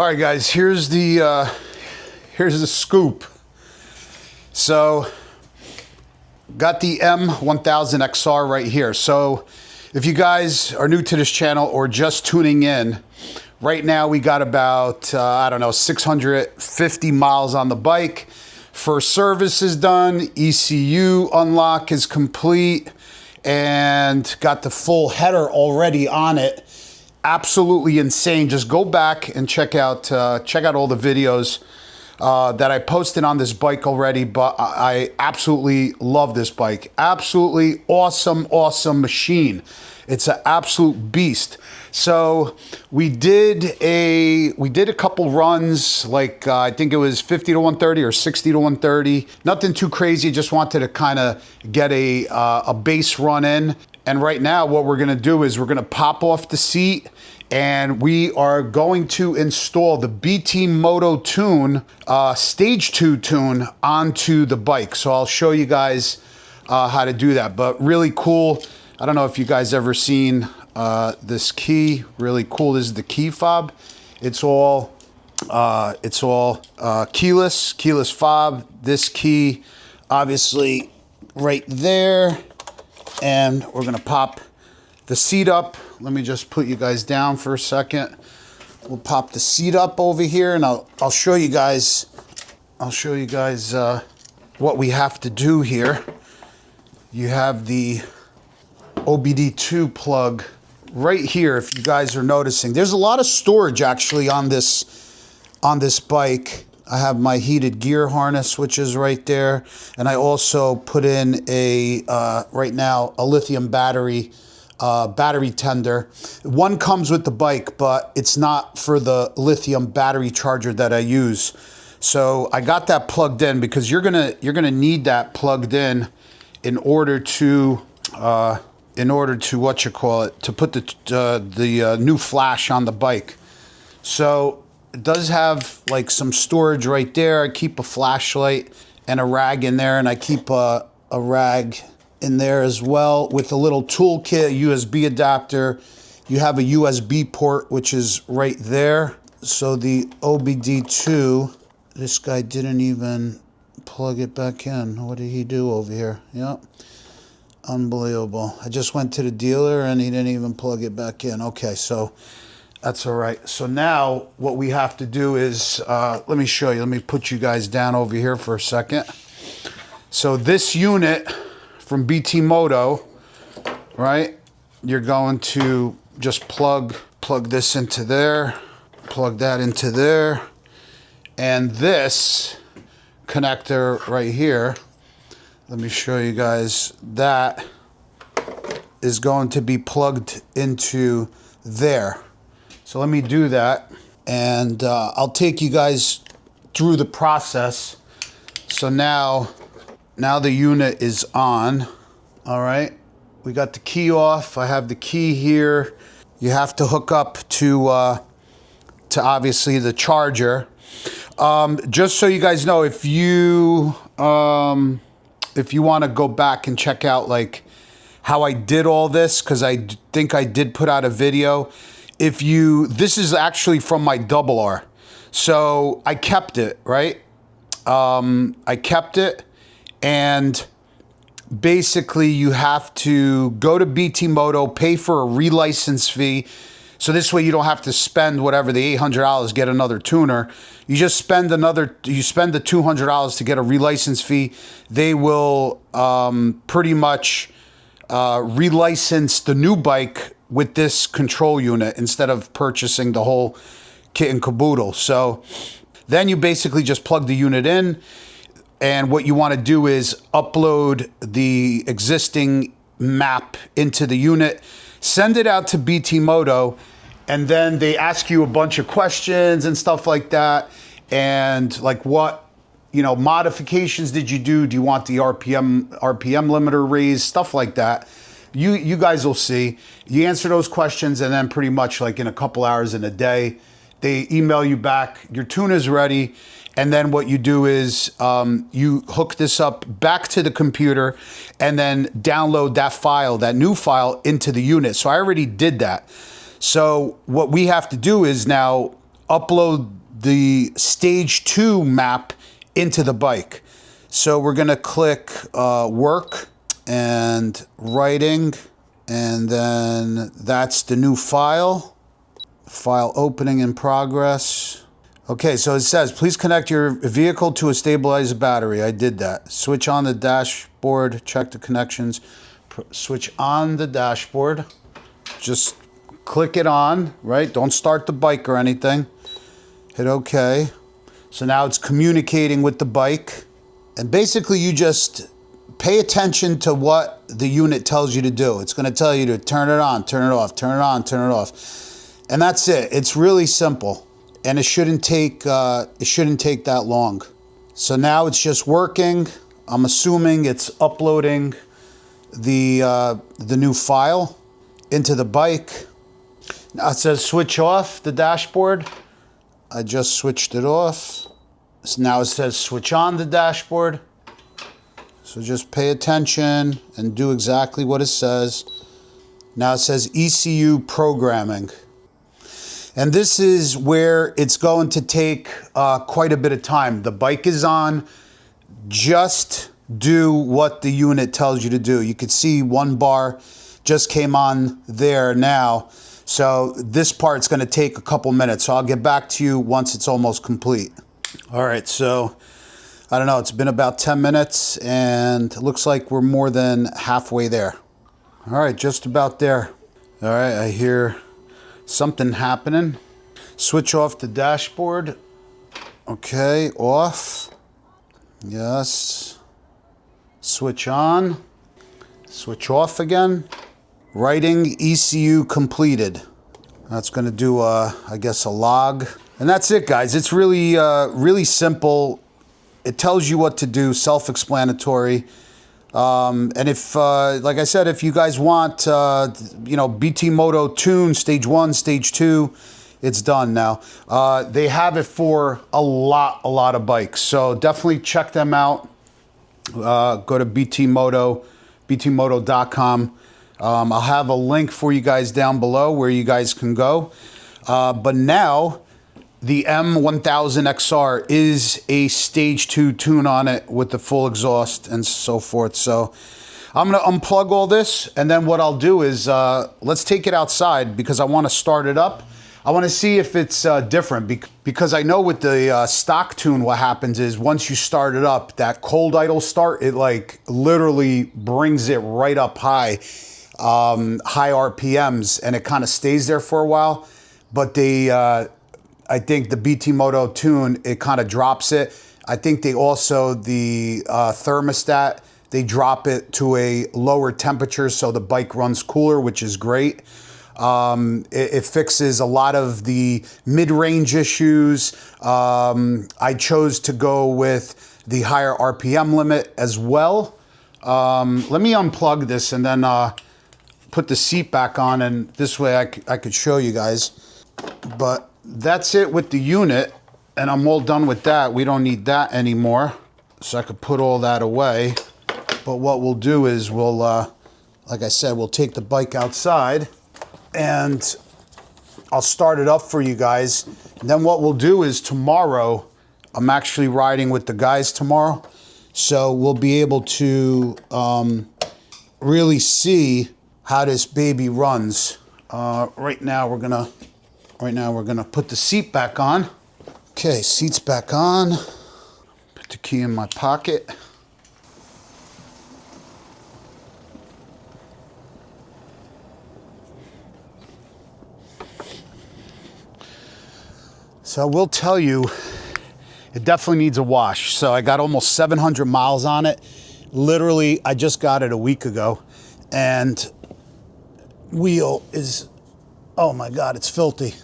All right, guys, here's the scoop. So, got the M1000XR right here. So, if you guys are new to this channel or just tuning in, right now we got about, I don't know, 650 miles on the bike. First service is done, ECU unlock is complete, and got the full header already on it. Absolutely insane. Just go back and check out all the videos that I posted on this bike already, but I absolutely love this bike. Absolutely awesome machine. It's an absolute beast. So we did a couple runs, like I think it was 50 to 130 or 60 to 130. Nothing too crazy. Just wanted to kind of get a base run in. And right now, what we're gonna do is we're gonna pop off the seat and we are going to install the MOTO tune, stage 2 tune onto the bike. So I'll show you guys how to do that, but really cool. I don't know if you guys ever seen this key, really cool. This is the key fob. It's all keyless fob. This key, obviously right there. And we're gonna pop the seat up. Let me just put you guys down for a second. We'll pop the seat up over here, and I'll show you guys. I'll show you guys what we have to do here. You have the OBD2 plug right here. If you guys are noticing, there's a lot of storage actually on this bike. I have my heated gear harness, which is right there. And I also put in right now, a lithium battery tender. One comes with the bike, but it's not for the lithium battery charger that I use. So I got that plugged in because you're gonna need that plugged in order to what you call it, to put the new flash on the bike. So it does have like some storage right there. I keep a flashlight and a rag in there, and I keep a rag in there as well with a little toolkit, USB adapter. You have a USB port, which is right there. So the OBD2, this guy didn't even plug it back in. What did he do over here? Yep. Unbelievable. I just went to the dealer and he didn't even plug it back in. Okay, so that's all right. So now what we have to do is, let me show you. Let me put you guys down over here for a second. So this unit from MOTO, right? You're going to just plug this into there, plug that into there, and this connector right here, let me show you guys, that is going to be plugged into there. So let me do that, and I'll take you guys through the process. So now the unit is on. All right, we got the key off. I have the key here. You have to hook up to obviously the charger. Just so you guys know, if you want to go back and check out like how I did all this, because I think I did put out a video. This is actually from my R. So I kept it, right? I kept it, and basically you have to go to MOTO, pay for a relicense fee. So this way you don't have to spend whatever, the $800, get another tuner. You just spend the $200 to get a relicense fee. They will pretty much relicense the new bike with this control unit instead of purchasing the whole kit and caboodle. So then you basically just plug the unit in, and what you want to do is upload the existing map into the unit, send it out to MOTO, and then they ask you a bunch of questions and stuff like that, and like what modifications did you do? Do you want the RPM limiter raised? Stuff like that. You guys will see. You answer those questions, and then pretty much like in a couple hours in a day, they email you back, your tune is ready. And then what you do is you hook this up back to the computer and then download that new file into the unit. So I already did that. So what we have to do is now upload the stage 2 map into the bike. So we're gonna click work and writing, and then that's the new file. File opening in progress. Okay, so it says, please connect your vehicle to a stabilized battery. I did that. Switch on the dashboard, check the connections. Switch on the dashboard. Just click it on, right? Don't start the bike or anything. Hit OK. So now it's communicating with the bike. And basically you just pay attention to what the unit tells you to do. It's going to tell you to turn it on, turn it off, turn it on, turn it off. And that's it. It's really simple. And it shouldn't take that long. So now it's just working. I'm assuming it's uploading the new file into the bike. Now it says switch off the dashboard. I just switched it off. So now it says switch on the dashboard. So just pay attention and do exactly what it says. Now it says ECU programming. And this is where it's going to take quite a bit of time. The bike is on. Just do what the unit tells you to do. You can see one bar just came on there now. So this part's going to take a couple minutes. So I'll get back to you once it's almost complete. All right, so I don't know. It's been about 10 minutes and it looks like we're more than halfway there. All right, just about there. All right, I hear something happening. Switch off the dashboard. Okay, off. Yes. Switch on. Switch off again. Writing ECU completed. That's going to do, I guess, a log. And that's it, guys. It's really, really simple. It tells you what to do, self-explanatory. And if, like I said, if you guys want, you know, BT Moto tune, stage 1, stage 2, it's done now. They have it for a lot of bikes. So definitely check them out. Go to BT Moto, btmoto.com. I'll have a link for you guys down below where you guys can go. But now the M1000XR is a stage 2 tune on it with the full exhaust and so forth. So I'm going to unplug all this, and then what I'll do is let's take it outside because I want to start it up. I want to see if it's different because I know with the stock tune what happens is once you start it up, that cold idle start, it like literally brings it right up high RPMs, and it kind of stays there for a while. But I think the BT Moto tune, it kind of drops it. I think they also, the thermostat, they drop it to a lower temperature so the bike runs cooler, which is great. It fixes a lot of the mid-range issues. I chose to go with the higher RPM limit as well. Let me unplug this and then put the seat back on, and this way I could show you guys. But that's it with the unit, and I'm all done with that. We don't need that anymore, so I could put all that away. But what we'll do is we'll, like I said, we'll take the bike outside and I'll start it up for you guys. And then what we'll do is tomorrow, I'm actually riding with the guys tomorrow, so we'll be able to really see how this baby runs. Right now we're gonna put the seat back on. Okay, seat's back on. Put the key in my pocket. So I will tell you, it definitely needs a wash. So I got almost 700 miles on it. Literally, I just got it a week ago, and wheel is, oh my God, it's filthy.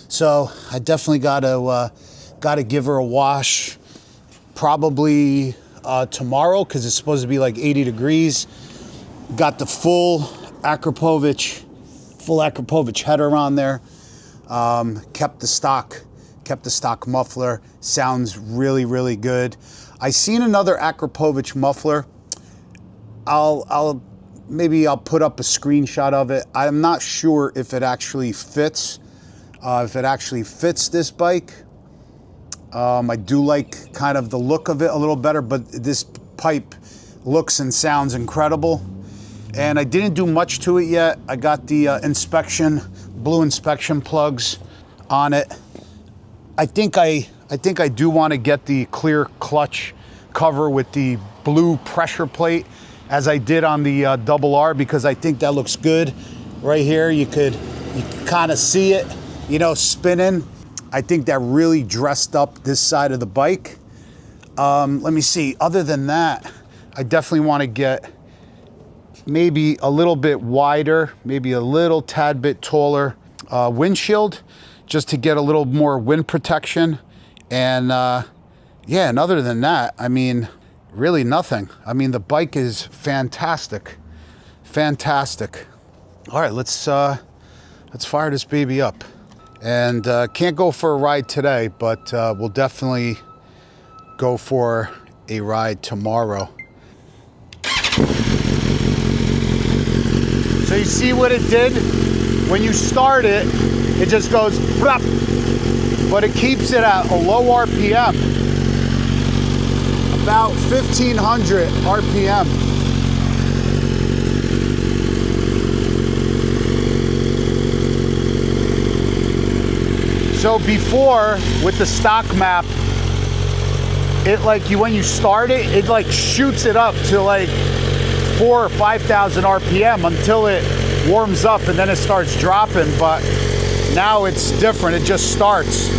So I definitely got to give her a wash, probably tomorrow, because it's supposed to be like 80 degrees. Got the full Akrapovic header on there. Kept the stock muffler. Sounds really, really good. I seen another Akrapovic muffler. Maybe I'll put up a screenshot of it. I'm not sure if it actually fits. if it actually fits this bike. I do like kind of the look of it a little better, but this pipe looks and sounds incredible. And I didn't do much to it yet. I got the blue inspection plugs on it. I think I do want to get the clear clutch cover with the blue pressure plate as I did on the double R, because I think that looks good. Right here, you kind of see it, you know, spinning. I think that really dressed up this side of the bike. Let me see, other than that, I definitely want to get maybe a little bit wider, maybe a little tad bit taller windshield, just to get a little more wind protection. And yeah, and other than that, I mean, really nothing. I mean, the bike is fantastic, fantastic. All right, let's fire this baby up. And can't go for a ride today, but we'll definitely go for a ride tomorrow. So you see what it did? When you start it, it just goes plop, but it keeps it at a low RPM, about 1500 RPM. So before, with the stock map, it when you start it, it like shoots it up to like 4,000 or 5,000 RPM until it warms up, and then it starts dropping. But now it's different. It just starts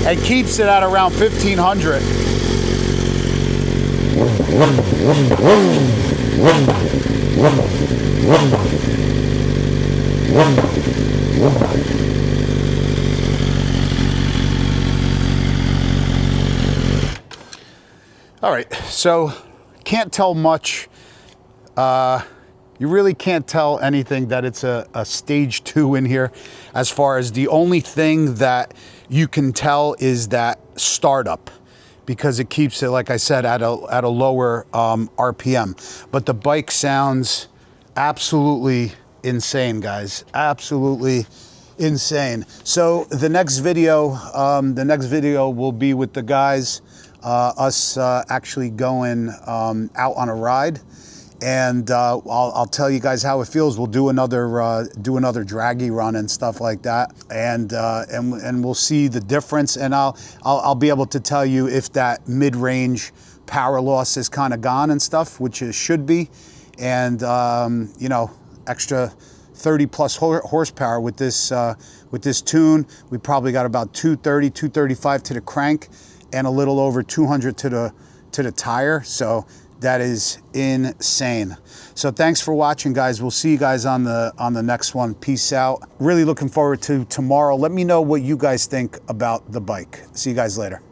and keeps it at around 1500. All right, so can't tell much. You really can't tell anything that it's a stage 2 in here. As far as the only thing that you can tell is that startup, because it keeps it, like I said, at a lower RPM. But the bike sounds absolutely insane, guys. Absolutely insane. So the next video will be with the guys, us actually going out on a ride. And I'll tell you guys how it feels. We'll do another draggy run and stuff like that, and we'll see the difference. And I'll be able to tell you if that mid-range power loss is kind of gone and stuff, which it should be. And you know, extra 30 plus horsepower with this tune. We probably got about 230, 235 to the crank, and a little over 200 to the tire. So that is insane. So thanks for watching, guys. We'll see you guys on the next one. Peace out. Really looking forward to tomorrow. Let me know what you guys think about the bike. See you guys later.